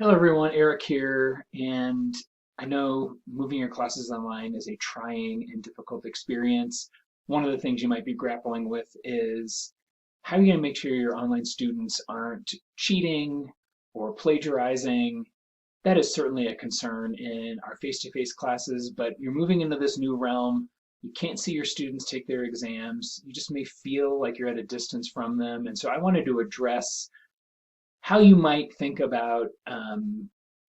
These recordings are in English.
Hello everyone, Eric here, and I know moving your classes online is a trying and difficult experience. One of the things you might be grappling with is how are you going to make sure your online students aren't cheating or plagiarizing? That is certainly a concern in our face-to-face classes, but you're moving into this new realm. You can't see your students take their exams. You just may feel like you're at a distance from them. And so I wanted to address how you might think about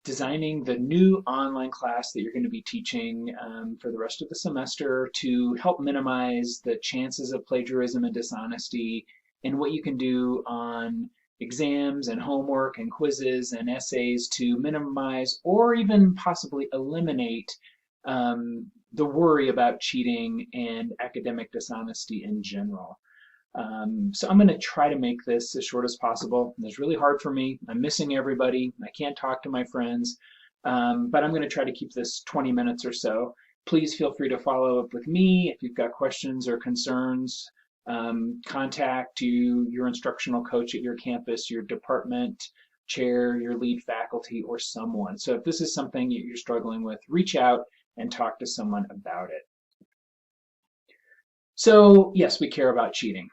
designing the new online class that you're going to be teaching for the rest of the semester to help minimize the chances of plagiarism and dishonesty, and what you can do on exams and homework and quizzes and essays to minimize or even possibly eliminate the worry about cheating and academic dishonesty in general. So I'm going to try to make this as short as possible. It's really hard for me. I'm missing everybody. I can't talk to my friends, but I'm going to try to keep this 20 minutes or so. Please feel free to follow up with me if you've got questions or concerns. Contact your instructional coach at your campus, your department chair, your lead faculty, or someone. So if this is something you're struggling with, reach out and talk to someone about it. So yes, we care about cheating.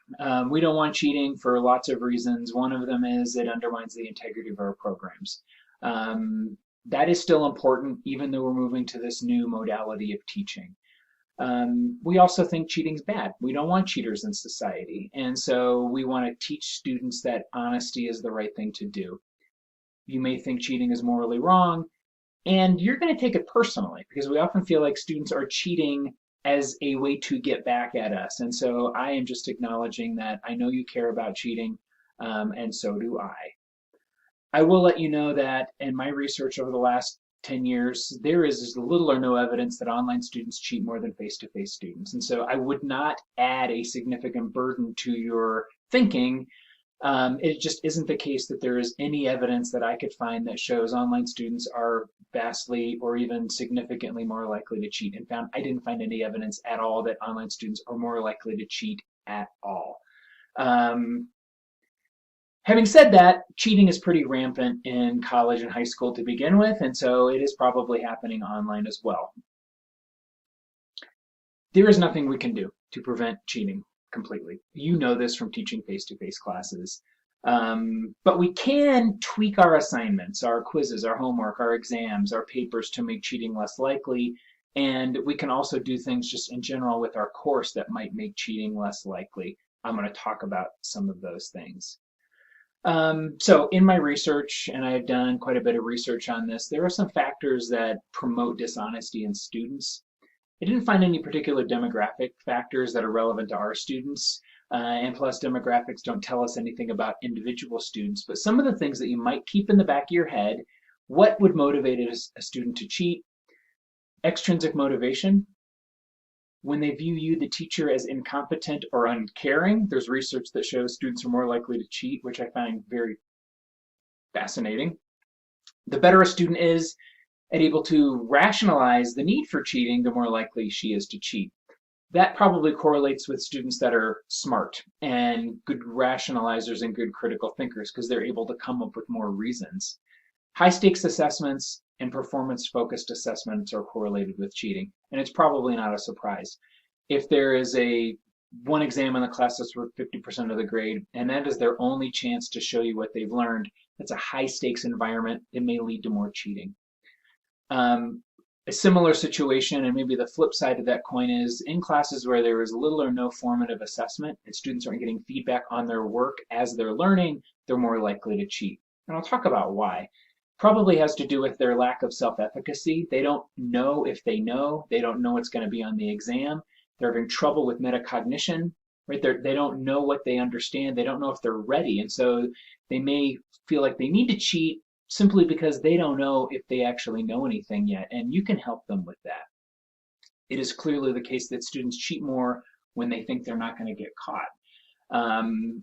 We don't want cheating for lots of reasons. One of them is it undermines the integrity of our programs. That is still important, even though we're moving to this new modality of teaching. We also think cheating's bad. We don't want cheaters in society. And so we want to teach students that honesty is the right thing to do. You may think cheating is morally wrong, and you're going to take it personally because we often feel like students are cheating as a way to get back at us. And so I am just acknowledging that I know you care about cheating, and so do I. I will let you know that in my research over the last 10 years, there is little or no evidence that online students cheat more than face-to-face students. And so I would not add a significant burden to your thinking. It just isn't the case that there is any evidence that I could find that shows online students are vastly or even significantly more likely to cheat. In fact, I didn't find any evidence at all that online students are more likely to cheat at all. Having said that, cheating is pretty rampant in college and high school to begin with, and so it is probably happening online as well. There is nothing we can do to prevent cheating completely. You know this from teaching face-to-face classes. But we can tweak our assignments, our quizzes, our homework, our exams, our papers to make cheating less likely. And we can also do things just in general with our course that might make cheating less likely. I'm going to talk about some of those things. So in my research, and I have done quite a bit of research on this, there are some factors that promote dishonesty in students. I didn't find any particular demographic factors that are relevant to our students, and plus demographics don't tell us anything about individual students, but some of the things that you might keep in the back of your head: what would motivate a student to cheat? Extrinsic motivation. When they view you, the teacher, as incompetent or uncaring, there's research that shows students are more likely to cheat, which I find very fascinating. The better a student is and able to rationalize the need for cheating, the more likely she is to cheat. That probably correlates with students that are smart and good rationalizers and good critical thinkers because they're able to come up with more reasons. High stakes assessments and performance focused assessments are correlated with cheating, and it's probably not a surprise. If there is one exam in the class that's worth 50% of the grade, and that is their only chance to show you what they've learned, that's a high stakes environment. It may lead to more cheating. A similar situation, and maybe the flip side of that coin, is in classes where there is little or no formative assessment and students aren't getting feedback on their work as they're learning, they're more likely to cheat. And I'll talk about why. Probably has to do with their lack of self-efficacy. They don't know if they know. They don't know what's going to be on the exam. They're having trouble with metacognition, right? They don't know what they understand. They don't know if they're ready. And so they may feel like they need to cheat simply because they don't know if they actually know anything yet, and you can help them with that. It is clearly the case that students cheat more when they think they're not going to get caught.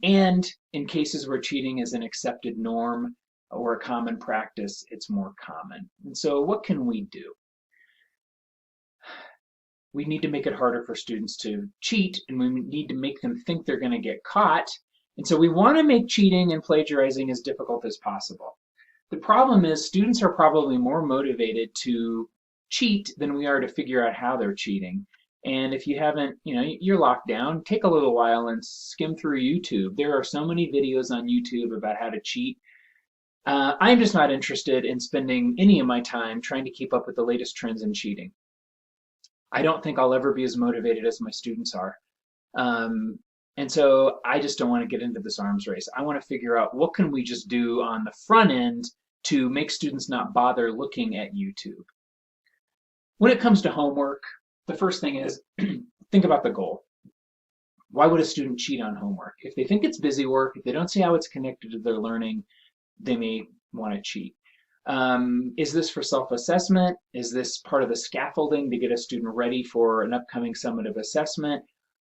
And in cases where cheating is an accepted norm or a common practice, it's more common. And so what can we do? We need to make it harder for students to cheat, and we need to make them think they're going to get caught. And so we want to make cheating and plagiarizing as difficult as possible. The problem is students are probably more motivated to cheat than we are to figure out how they're cheating. And if you haven't, you're locked down, take a little while and skim through YouTube. There are so many videos on YouTube about how to cheat. I'm just not interested in spending any of my time trying to keep up with the latest trends in cheating. I don't think I'll ever be as motivated as my students are. Um, and so I just don't want to get into this arms race. I want to figure out what can we just do on the front end to make students not bother looking at YouTube. When it comes to homework, the first thing is think about the goal. Why would a student cheat on homework? If they think it's busy work, if they don't see how it's connected to their learning, they may want to cheat. Is this for self-assessment? Is this part of the scaffolding to get a student ready for an upcoming summative assessment?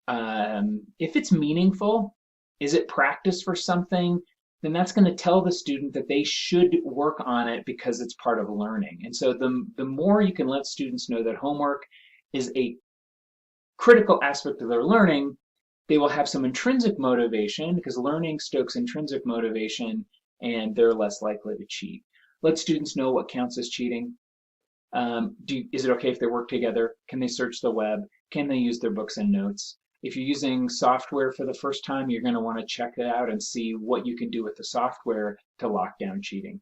If it's meaningful, is it practice for something? Then that's going to tell the student that they should work on it because it's part of learning. And so the more you can let students know that homework is a critical aspect of their learning, they will have some intrinsic motivation because learning stokes intrinsic motivation and they're less likely to cheat. Let students know what counts as cheating. Is it okay if they work together? Can they search the web? Can they use their books and notes? If you're using software for the first time, you're going to want to check it out and see what you can do with the software to lock down cheating.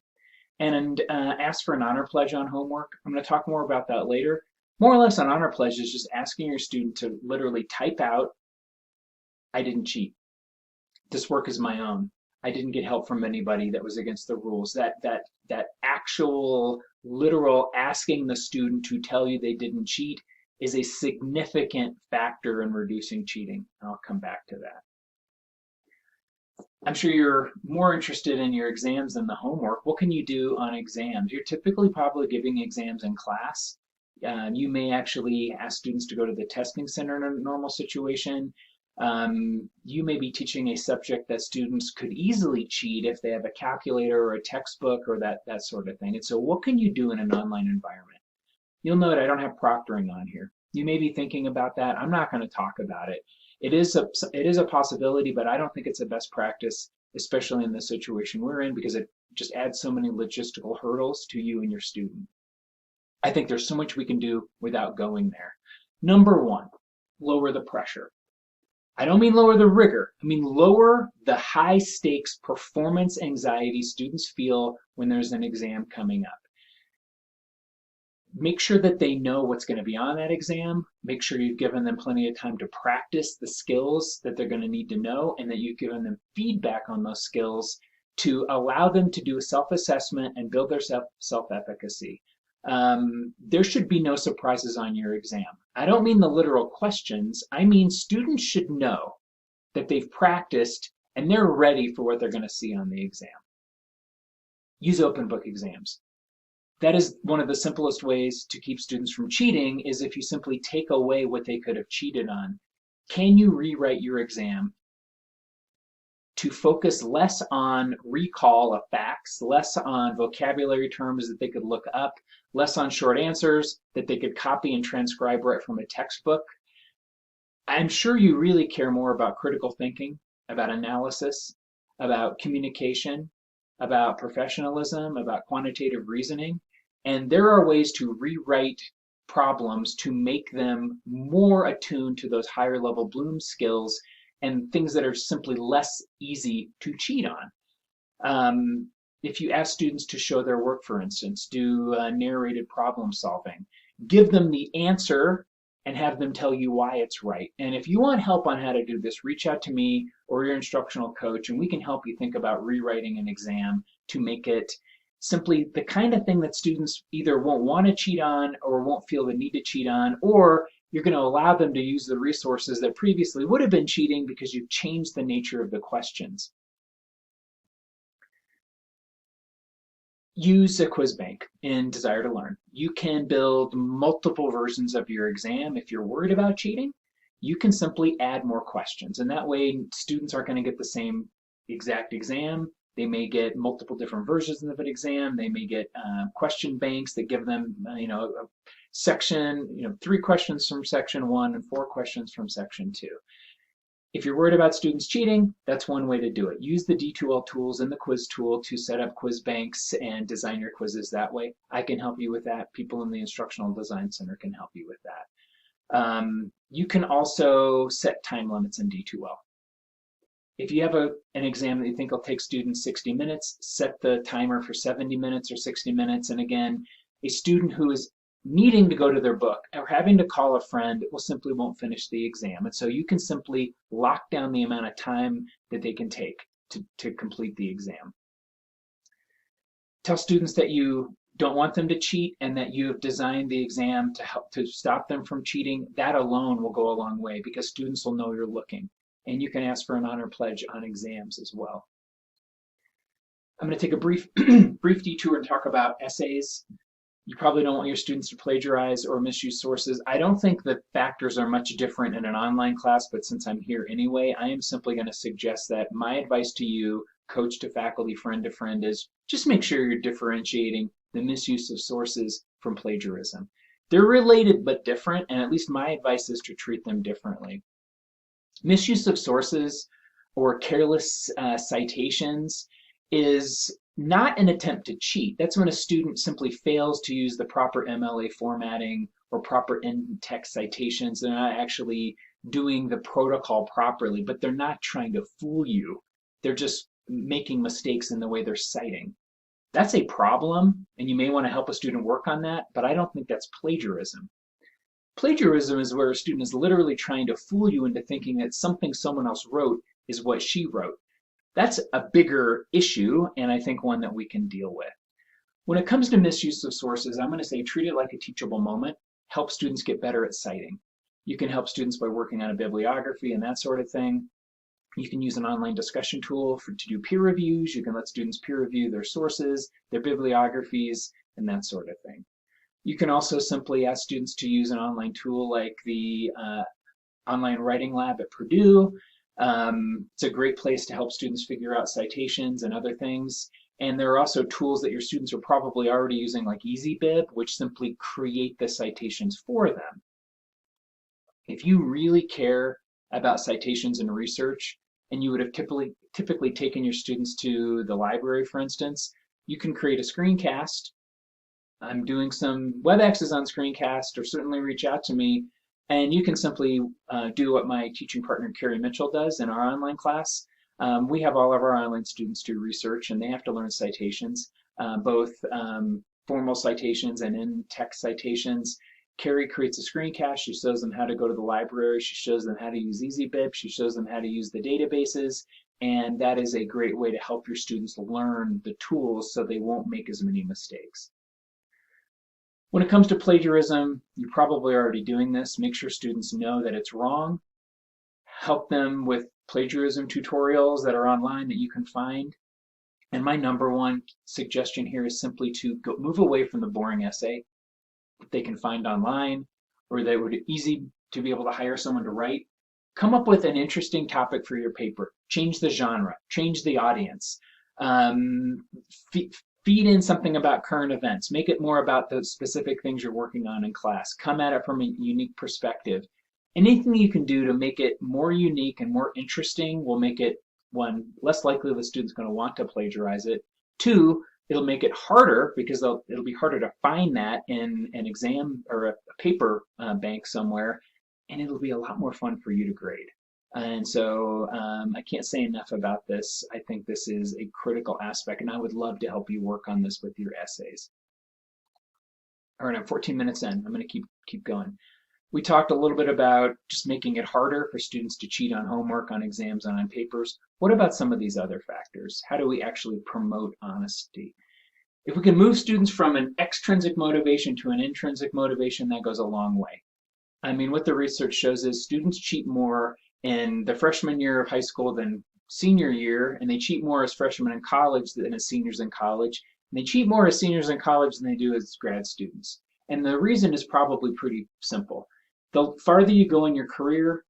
And ask for an honor pledge on homework. I'm going to talk more about that later. More or less, an honor pledge is just asking your student to literally type out, I didn't cheat. This work is my own. I didn't get help from anybody that was against the rules. That actual literal asking the student to tell you they didn't cheat is a significant factor in reducing cheating. And I'll come back to that. I'm sure you're more interested in your exams than the homework. What can you do on exams? You're typically probably giving exams in class. You may actually ask students to go to the testing center in a normal situation. You may be teaching a subject that students could easily cheat if they have a calculator or a textbook or that sort of thing. And so what can you do in an online environment? You'll note I don't have proctoring on here. You may be thinking about that. I'm not going to talk about it. It is a possibility, but I don't think it's the best practice, especially in the situation we're in, because it just adds so many logistical hurdles to you and your student. I think there's so much we can do without going there. Number one, lower the pressure. I don't mean lower the rigor. I mean lower the high stakes performance anxiety students feel when there's an exam coming up. Make sure that they know what's going to be on that exam. Make sure you've given them plenty of time to practice the skills that they're going to need to know and that you've given them feedback on those skills to allow them to do a self-assessment and build their self-efficacy. There should be no surprises on your exam. I don't mean the literal questions. I mean students should know that they've practiced and they're ready for what they're going to see on the exam. Use open book exams. That is one of the simplest ways to keep students from cheating is if you simply take away what they could have cheated on. Can you rewrite your exam to focus less on recall of facts, less on vocabulary terms that they could look up, less on short answers that they could copy and transcribe right from a textbook? I'm sure you really care more about critical thinking, about analysis, about communication, about professionalism, about quantitative reasoning. And there are ways to rewrite problems to make them more attuned to those higher level Bloom skills and things that are simply less easy to cheat on. If you ask students to show their work, for instance, do narrated problem solving, give them the answer and have them tell you why it's right. And if you want help on how to do this, reach out to me or your instructional coach, and we can help you think about rewriting an exam to make it simply the kind of thing that students either won't want to cheat on or won't feel the need to cheat on, or you're going to allow them to use the resources that previously would have been cheating because you've changed the nature of the questions. Use a quiz bank in Desire to Learn. You can build multiple versions of your exam. If you're worried about cheating, you can simply add more questions. And that way, students aren't going to get the same exact exam. They may get multiple different versions of an exam. They may get question banks that give them, a section, 3 questions from section 1 and 4 questions from section 2. If you're worried about students cheating, that's one way to do it. Use the D2L tools and the quiz tool to set up quiz banks and design your quizzes that way. I can help you with that. People in the Instructional Design Center can help you with that. You can also set time limits in D2L. If you have an exam that you think will take students 60 minutes, set the timer for 70 minutes or 60 minutes. And again, a student who is needing to go to their book or having to call a friend won't finish the exam. And so you can simply lock down the amount of time that they can take to complete the exam. Tell students that you don't want them to cheat and that you have designed the exam to help to stop them from cheating. That alone will go a long way because students will know you're looking. And you can ask for an honor pledge on exams as well. I'm going to take a brief detour and talk about essays. You probably don't want your students to plagiarize or misuse sources. I don't think the factors are much different in an online class, but since I'm here anyway, I am simply going to suggest that my advice to you, coach to faculty, friend to friend, is just make sure you're differentiating the misuse of sources from plagiarism. They're related but different, and at least my advice is to treat them differently. Misuse of sources or careless citations is not an attempt to cheat. That's when a student simply fails to use the proper MLA formatting or proper in-text citations. They're not actually doing the protocol properly, but they're not trying to fool you. They're just making mistakes in the way they're citing. That's a problem, and you may want to help a student work on that, but I don't think that's plagiarism. Plagiarism is where a student is literally trying to fool you into thinking that something someone else wrote is what she wrote. That's a bigger issue, and I think one that we can deal with. When it comes to misuse of sources, I'm going to say treat it like a teachable moment. Help students get better at citing. You can help students by working on a bibliography and that sort of thing. You can use an online discussion tool to do peer reviews. You can let students peer review their sources, their bibliographies, and that sort of thing. You can also simply ask students to use an online tool like the online writing lab at Purdue. It's a great place to help students figure out citations and other things. And there are also tools that your students are probably already using like EasyBib, which simply create the citations for them. If you really care about citations and research, and you would have typically taken your students to the library, for instance, you can create a screencast. I'm doing some WebExes on screencast, or certainly reach out to me, and you can simply do what my teaching partner Carrie Mitchell does in our online class. We have all of our online students do research, and they have to learn citations, both formal citations and in-text citations. Carrie creates a screencast. She shows them how to go to the library. She shows them how to use EasyBib. She shows them how to use the databases, and that is a great way to help your students learn the tools so they won't make as many mistakes. When it comes to plagiarism, you're probably already doing this. Make sure students know that it's wrong. Help them with plagiarism tutorials that are online that you can find. And my number one suggestion here is simply to move away from the boring essay that they can find online or that would be easy to be able to hire someone to write. Come up with an interesting topic for your paper. Change the genre, change the audience. Feed in something about current events. Make it more about the specific things you're working on in class. Come at it from a unique perspective. Anything you can do to make it more unique and more interesting will make it, one, less likely the student's going to want to plagiarize it. Two, it'll make it harder because it'll be harder to find that in an exam or a paper bank somewhere, and it'll be a lot more fun for you to grade. And so I can't say enough about this. I think this is a critical aspect, and I would love to help you work on this with your essays. All right, I'm 14 minutes in. I'm going to keep going. We talked a little bit about just making it harder for students to cheat on homework, on exams, and on papers. What about some of these other factors? How do we actually promote honesty? If we can move students from an extrinsic motivation to an intrinsic motivation, that goes a long way. I mean, what the research shows is students cheat more in the freshman year of high school than senior year, and they cheat more as freshmen in college than as seniors in college. And they cheat more as seniors in college than they do as grad students. And the reason is probably pretty simple. The farther you go in your career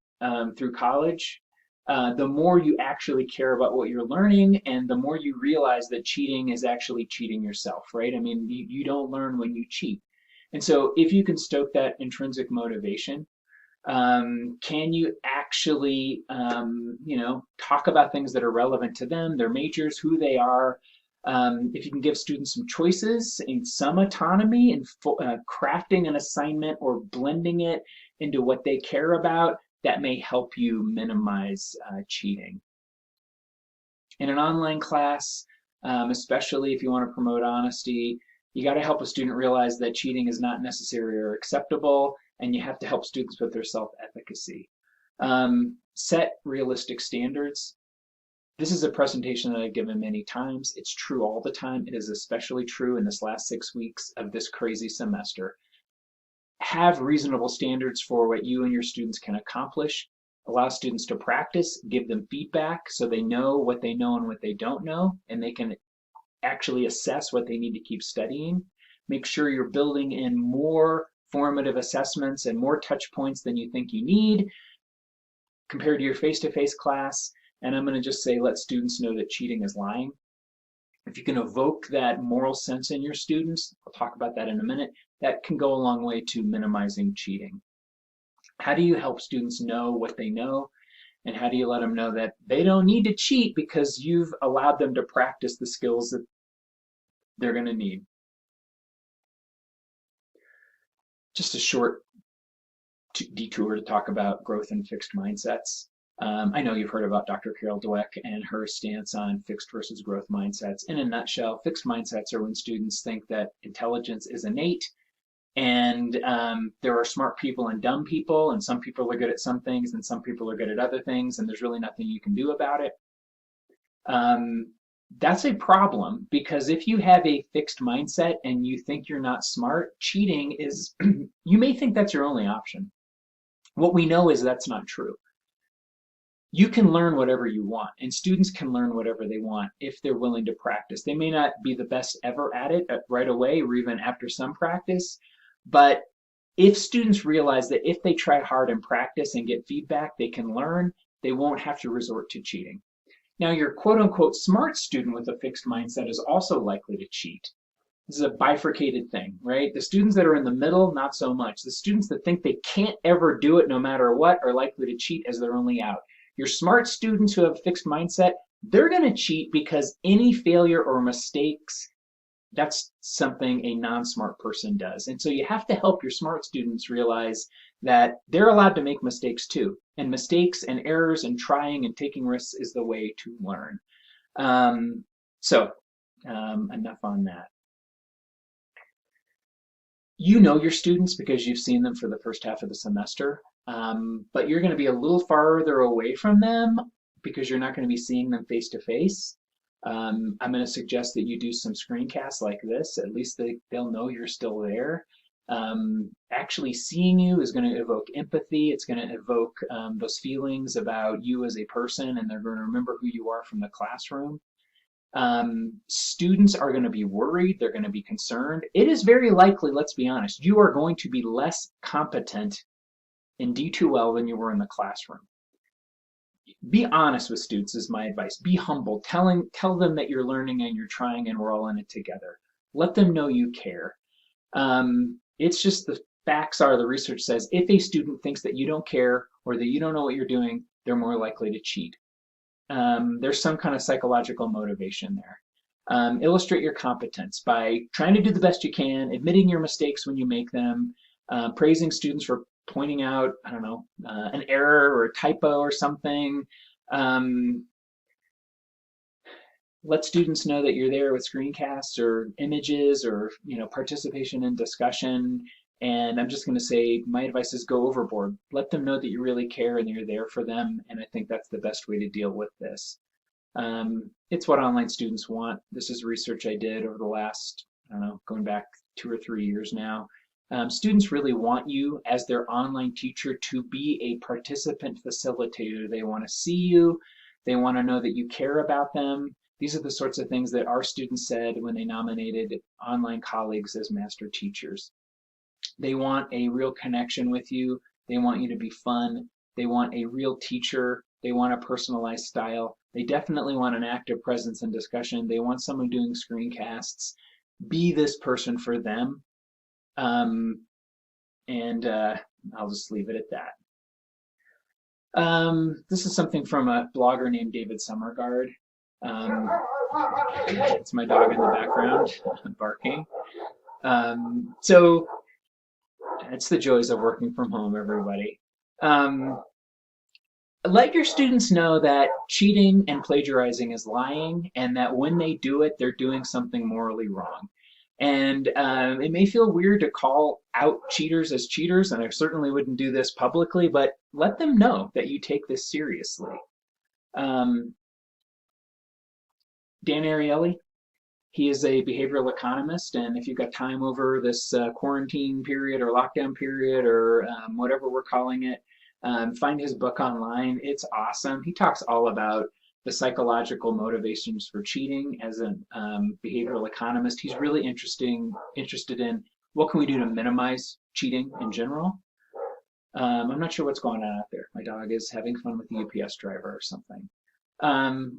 through college, the more you actually care about what you're learning, and the more you realize that cheating is actually cheating yourself, right? I mean, you don't learn when you cheat. And so if you can stoke that intrinsic motivation, Can you actually, talk about things that are relevant to them, their majors, who they are? If you can give students some choices and some autonomy in crafting an assignment or blending it into what they care about, that may help you minimize cheating. In an online class, especially if you want to promote honesty, you got to help a student realize that cheating is not necessary or acceptable, and you have to help students with their self-efficacy. Set realistic standards. This is a presentation that I've given many times. It's true all the time. It is especially true in this last 6 weeks of this crazy semester. Have reasonable standards for what you and your students can accomplish. Allow students to practice, give them feedback so they know what they know and what they don't know, and they can actually assess what they need to keep studying. Make sure you're building in more formative assessments and more touch points than you think you need compared to your face-to-face class. And I'm going to just say, let students know that cheating is lying. If you can evoke that moral sense in your students, I'll talk about that in a minute, that can go a long way to minimizing cheating. How do you help students know what they know? And how do you let them know that they don't need to cheat because you've allowed them to practice the skills that they're going to need? Just a short detour to talk about growth and fixed mindsets. I know you've heard about Dr. Carol Dweck and her stance on fixed versus growth mindsets. In a nutshell, fixed mindsets are when students think that intelligence is innate, and there are smart people and dumb people, and some people are good at some things and some people are good at other things, and there's really nothing you can do about it. That's a problem, because if you have a fixed mindset and you think you're not smart, cheating is, you may think that's your only option. What we know is that's not true. You can learn whatever you want, and students can learn whatever they want if they're willing to practice. They may not be the best ever at it right away or even after some practice, but if students realize that if they try hard and practice and get feedback, they can learn, they won't have to resort to cheating. Now, your quote-unquote smart student with a fixed mindset is also likely to cheat. This is a bifurcated thing, right? The students that are in the middle, not so much. The students that think they can't ever do it no matter what are likely to cheat as their only out. Your smart students who have a fixed mindset, they're going to cheat because any failure or mistakes, that's something a non-smart person does. And so you have to help your smart students realize that they're allowed to make mistakes too. And mistakes and errors and trying and taking risks is the way to learn. Enough on that. You know your students because you've seen them for the first half of the semester, but you're going to be a little farther away from them because you're not going to be seeing them face to face. I'm going to suggest that you do some screencasts like this. At least they'll know you're still there. Actually seeing you is going to evoke empathy. It's going to evoke those feelings about you as a person, and they're going to remember who you are from the classroom. Students are going to be worried, they're going to be concerned. It is very likely, let's be honest, you are going to be less competent in D2L than you were in the classroom. Be honest with students is my advice. Be humble. Tell them that you're learning and you're trying and we're all in it together. Let them know you care. It's just the facts are, the research says, if a student thinks that you don't care or that you don't know what you're doing, they're more likely to cheat. There's some kind of psychological motivation there. Illustrate your competence by trying to do the best you can, admitting your mistakes when you make them, praising students for pointing out, I don't know, an error or a typo or something. Let students know that you're there with screencasts or images or participation in discussion. And I'm just going to say, my advice is go overboard. Let them know that you really care and you're there for them. And I think that's the best way to deal with this. It's what online students want. This is research I did over the last, I don't know, going back 2 or 3 years now. Students really want you as their online teacher to be a participant facilitator. They want to see you. They want to know that you care about them. These are the sorts of things that our students said when they nominated online colleagues as master teachers. They want a real connection with you. They want you to be fun. They want a real teacher. They want a personalized style. They definitely want an active presence in discussion. They want someone doing screencasts. Be this person for them. I'll just leave it at that. This is something from a blogger named David Summergard. Um, it's my dog in the background barking. So it's the joys of working from home, everybody. Um, let your students know that cheating and plagiarizing is lying, and that when they do it, they're doing something morally wrong. And it may feel weird to call out cheaters as cheaters, and I certainly wouldn't do this publicly, but let them know that you take this seriously. Um, Dan Ariely, he is a behavioral economist, and if you've got time over this quarantine period or lockdown period or whatever we're calling it, find his book online. It's awesome. He talks all about the psychological motivations for cheating as a behavioral economist. He's really interested in what can we do to minimize cheating in general. I'm not sure what's going on out there. My dog is having fun with the UPS driver or something.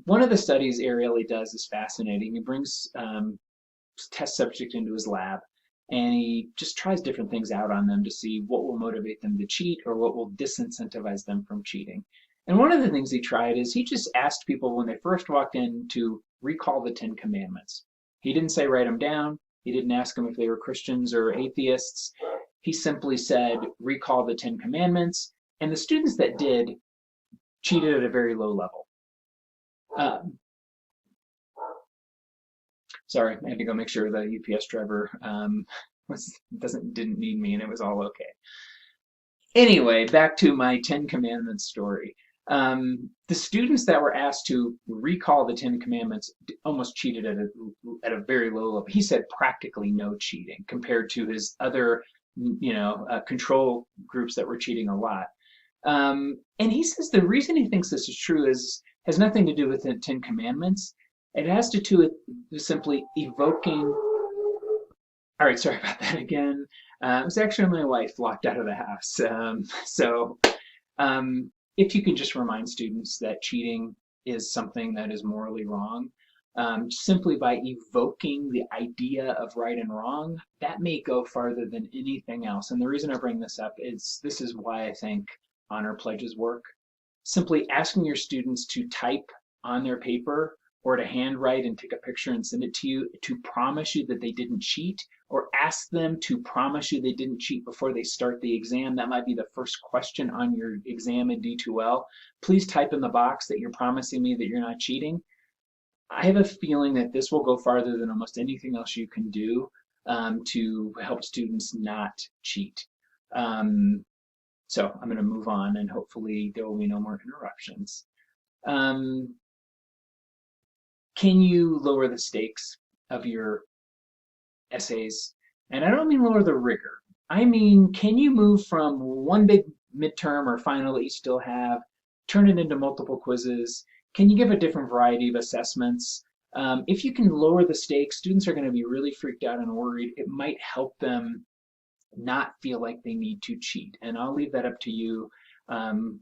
One of the studies Ariely does is fascinating. He brings test subject into his lab and he just tries different things out on them to see what will motivate them to cheat or what will disincentivize them from cheating. And one of the things he tried is he just asked people when they first walked in to recall the Ten Commandments. He didn't say write them down. He didn't ask them if they were Christians or atheists. He simply said recall the Ten Commandments. And the students that did cheated at a very low level. Sorry, I had to go make sure the UPS driver didn't need me and it was all okay. Anyway, back to my Ten Commandments story. The students that were asked to recall the Ten Commandments almost cheated at a very low level. He said practically no cheating compared to his other, control groups that were cheating a lot. And he says the reason he thinks this is true has nothing to do with the Ten Commandments. It has to do with simply evoking. All right, sorry about that again. It was actually my wife locked out of the house. If you can just remind students that cheating is something that is morally wrong, simply by evoking the idea of right and wrong, that may go farther than anything else. And the reason I bring this up is this is why I think honor pledges work. Simply asking your students to type on their paper or to handwrite and take a picture and send it to you to promise you that they didn't cheat, or ask them to promise you they didn't cheat before they start the exam. That might be the first question on your exam in D2L. Please type in the box that you're promising me that you're not cheating. I have a feeling that this will go farther than almost anything else you can do to help students not cheat. So I'm going to move on and hopefully there will be no more interruptions. Can you lower the stakes of your essays? And I don't mean lower the rigor. I mean, can you move from one big midterm or final that you still have, turn it into multiple quizzes? Can you give a different variety of assessments? If you can lower the stakes, students are going to be really freaked out and worried. It might help them not feel like they need to cheat. And I'll leave that up to you.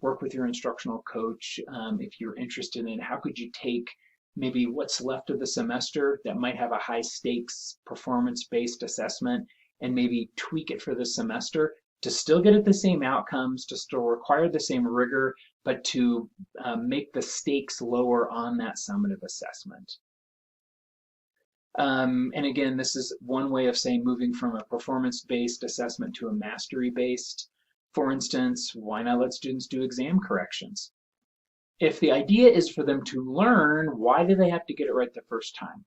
Work with your instructional coach if you're interested in how could you take maybe what's left of the semester that might have a high stakes performance-based assessment and maybe tweak it for the semester to still get at the same outcomes, to still require the same rigor, but to make the stakes lower on that summative assessment. And again, this is one way of saying moving from a performance-based assessment to a mastery-based. For instance, why not let students do exam corrections? If the idea is for them to learn, why do they have to get it right the first time?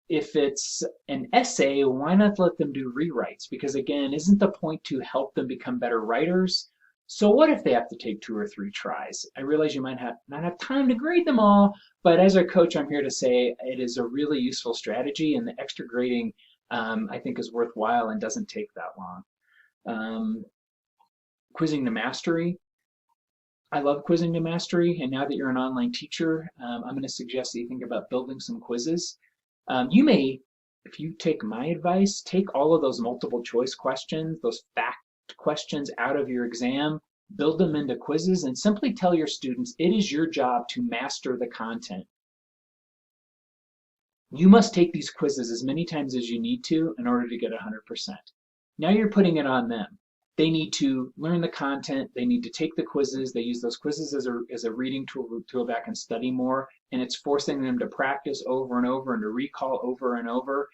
If it's an essay, why not let them do rewrites? Because again, isn't the point to help them become better writers? So what if they have to take 2 or 3 tries? I realize you might not have time to grade them all, but as a coach, I'm here to say it is a really useful strategy, and the extra grading I think is worthwhile and doesn't take that long. Quizzing to mastery. I love quizzing to mastery, and now that you're an online teacher, I'm going to suggest that you think about building some quizzes. You may, if you take my advice, take all of those multiple choice questions, those fact questions out of your exam, build them into quizzes, and simply tell your students it is your job to master the content. You must take these quizzes as many times as you need to in order to get 100%. Now you're putting it on them. They need to learn the content. They need to take the quizzes. They use those quizzes as a reading tool to go back and study more. And it's forcing them to practice over and over and to recall over and over.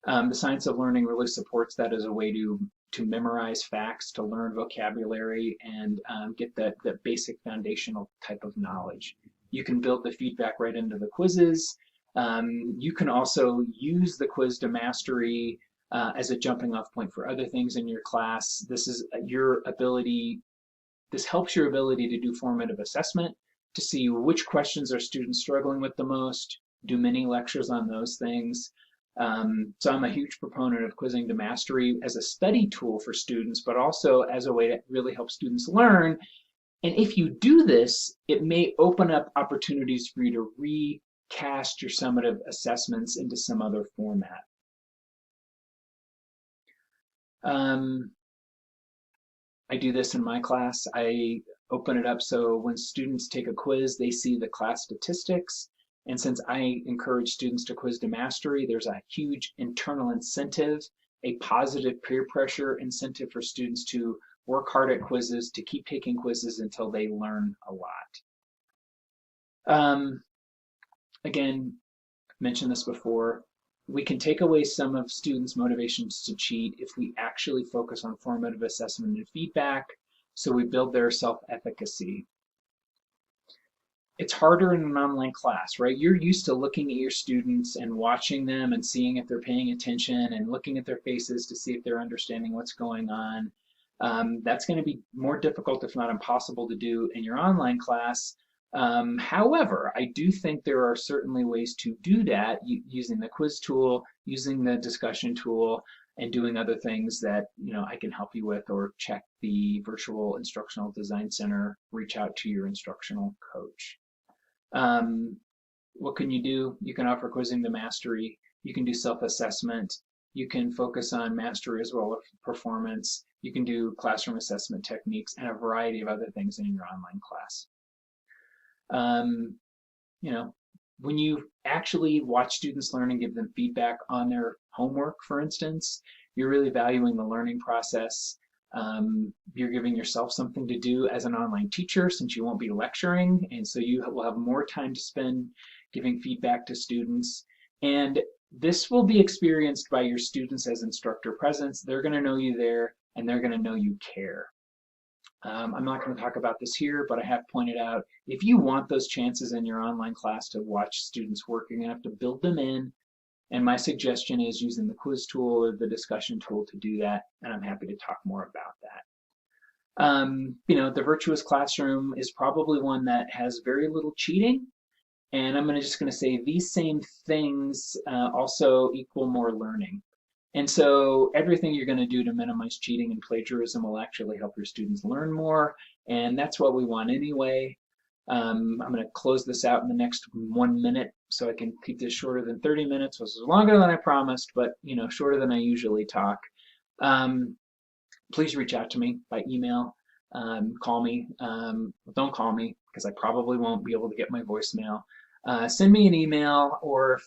The science of learning really supports that as a way to memorize facts, to learn vocabulary, and get that basic foundational type of knowledge. You can build the feedback right into the quizzes. You can also use the quiz to mastery as a jumping off point for other things in your class. This helps your ability to do formative assessment, to see which questions are students struggling with the most, do mini lectures on those things. So I'm a huge proponent of quizzing to mastery as a study tool for students, but also as a way to really help students learn. And if you do this, it may open up opportunities for you to recast your summative assessments into some other format. I do this in my class. I open it up so when students take a quiz, they see the class statistics. And since I encourage students to quiz to mastery, there's a huge internal incentive, a positive peer pressure incentive for students to work hard at quizzes, to keep taking quizzes until they learn a lot. Again, I've mentioned this before, we can take away some of students' motivations to cheat if we actually focus on formative assessment and feedback, so we build their self-efficacy. It's harder in an online class, right? You're used to looking at your students and watching them and seeing if they're paying attention and looking at their faces to see if they're understanding what's going on. That's going to be more difficult, if not impossible, to do in your online class. However, I do think there are certainly ways to do that using the quiz tool, using the discussion tool, and doing other things that I can help you with, or check the Virtual Instructional Design Center, reach out to your instructional coach. What can you do? You can offer quizzing to mastery. You can do self-assessment. You can focus on mastery as well as performance. You can do classroom assessment techniques and a variety of other things in your online class. When you actually watch students learn and give them feedback on their homework, for instance, you're really valuing the learning process. You're giving yourself something to do as an online teacher, since you won't be lecturing, and so you will have more time to spend giving feedback to students. And this will be experienced by your students as instructor presence. They're going to know you there, and they're going to know you care. I'm not going to talk about this here, but I have pointed out, if you want those chances in your online class to watch students work, you're going to have to build them in. And my suggestion is using the quiz tool or the discussion tool to do that, and I'm happy to talk more about that. The virtuous classroom is probably one that has very little cheating, and I'm just going to say these same things also equal more learning. And so everything you're going to do to minimize cheating and plagiarism will actually help your students learn more, and that's what we want anyway. I'm going to close this out in the next 1 minute so I can keep this shorter than 30 minutes, which is longer than I promised, but shorter than I usually talk. Please reach out to me by email, call me. Don't call me because I probably won't be able to get my voicemail. Send me an email, or if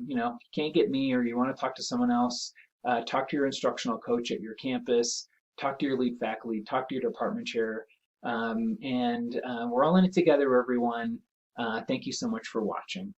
you can't get me or you want to talk to someone else, talk to your instructional coach at your campus, talk to your lead faculty, talk to your department chair, and we're all in it together, everyone. Thank you so much for watching.